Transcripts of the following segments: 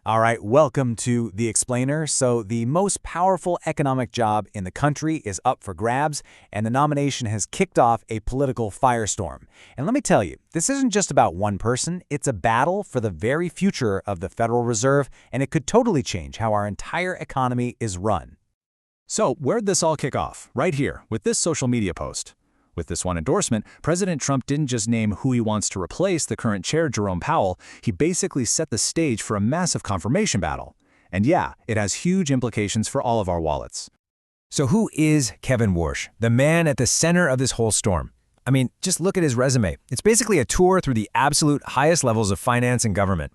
All right, welcome to The Explainer. So, the most powerful economic job in the country is up for grabs, and the nomination has kicked off a political firestorm. And let me tell you, this isn't just about one person, it's a battle for the very future of the Federal Reserve, and it could totally change how our entire economy is run. So, where'd this all kick off? Right here, with this social media post. With this one endorsement, President Trump didn't just name who he wants to replace the current chair, Jerome Powell, he basically set the stage for a massive confirmation battle. And yeah, it has huge implications for all of our wallets. So who is Kevin Warsh, the man at the center of this whole storm? I mean, just look at his resume. It's basically a tour through the absolute highest levels of finance and government.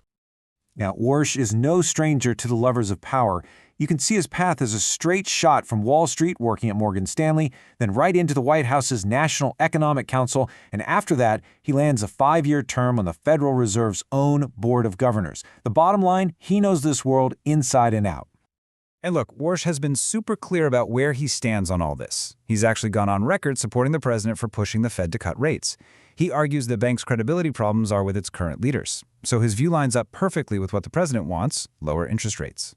Now, Warsh is no stranger to the lovers of power. You can see his path as a straight shot from Wall Street working at Morgan Stanley, then right into the White House's National Economic Council, and after that, he lands a 5-year term on the Federal Reserve's own Board of Governors. The bottom line, he knows this world inside and out. And look, Warsh has been super clear about where he stands on all this. He's actually gone on record supporting the president for pushing the Fed to cut rates. He argues the bank's credibility problems are with its current leaders. So his view lines up perfectly with what the president wants, lower interest rates.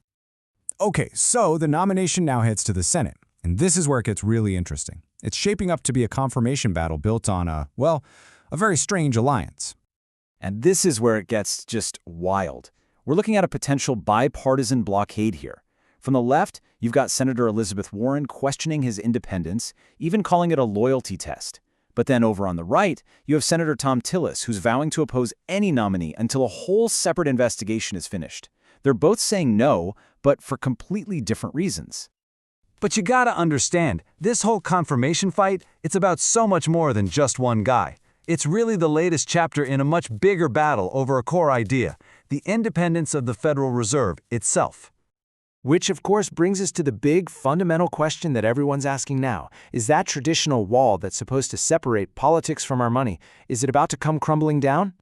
Okay, so the nomination now heads to the Senate, and this is where it gets really interesting. It's shaping up to be a confirmation battle built on a very strange alliance. And this is where it gets just wild. We're looking at a potential bipartisan blockade here. From the left, you've got Senator Elizabeth Warren questioning his independence, even calling it a loyalty test. But then over on the right, you have Senator Thom Tillis, who's vowing to oppose any nominee until a whole separate investigation is finished. They're both saying no, but for completely different reasons. But you gotta understand, this whole confirmation fight, it's about so much more than just one guy. It's really the latest chapter in a much bigger battle over a core idea, the independence of the Federal Reserve itself. Which, of course, brings us to the big, fundamental question that everyone's asking now. Is that traditional wall that's supposed to separate politics from our money, is it about to come crumbling down?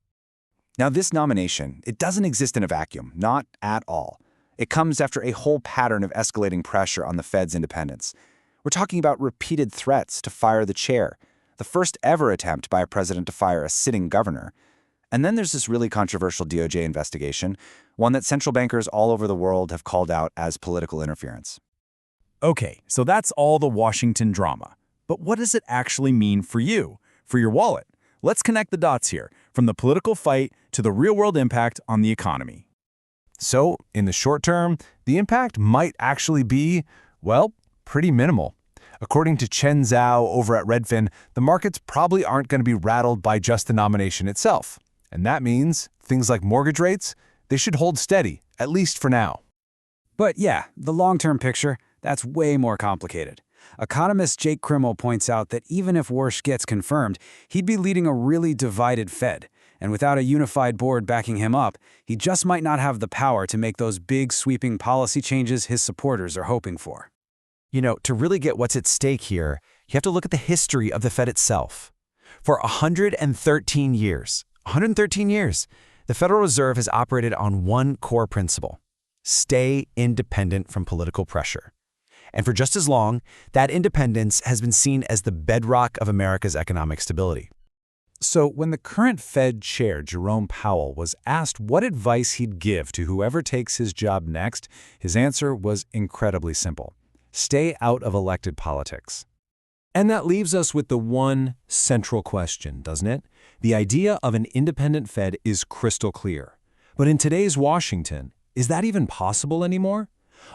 Now, this nomination, it doesn't exist in a vacuum, not at all. It comes after a whole pattern of escalating pressure on the Fed's independence. We're talking about repeated threats to fire the chair, the first ever attempt by a president to fire a sitting governor. And then there's this really controversial DOJ investigation, one that central bankers all over the world have called out as political interference. Okay, so that's all the Washington drama. But what does it actually mean for you, for your wallet? Let's connect the dots here, from the political fight to the real-world impact on the economy. So, in the short term, the impact might actually be, pretty minimal. According to Chen Zhao over at Redfin, the markets probably aren't going to be rattled by just the nomination itself. And that means things like mortgage rates, they should hold steady, at least for now. But yeah, the long-term picture, that's way more complicated. Economist Jake Krimmel points out that even if Warsh gets confirmed, he'd be leading a really divided Fed. And without a unified board backing him up, he just might not have the power to make those big sweeping policy changes his supporters are hoping for. You know, to really get what's at stake here, you have to look at the history of the Fed itself. For 113 years, the Federal Reserve has operated on one core principle: stay independent from political pressure. And for just as long, that independence has been seen as the bedrock of America's economic stability. So when the current Fed chair, Jerome Powell, was asked what advice he'd give to whoever takes his job next, his answer was incredibly simple: stay out of elected politics. And that leaves us with the one central question, doesn't it? The idea of an independent Fed is crystal clear. But in today's Washington, is that even possible anymore?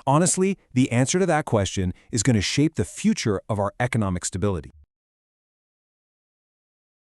Honestly, the answer to that question is going to shape the future of our economic stability.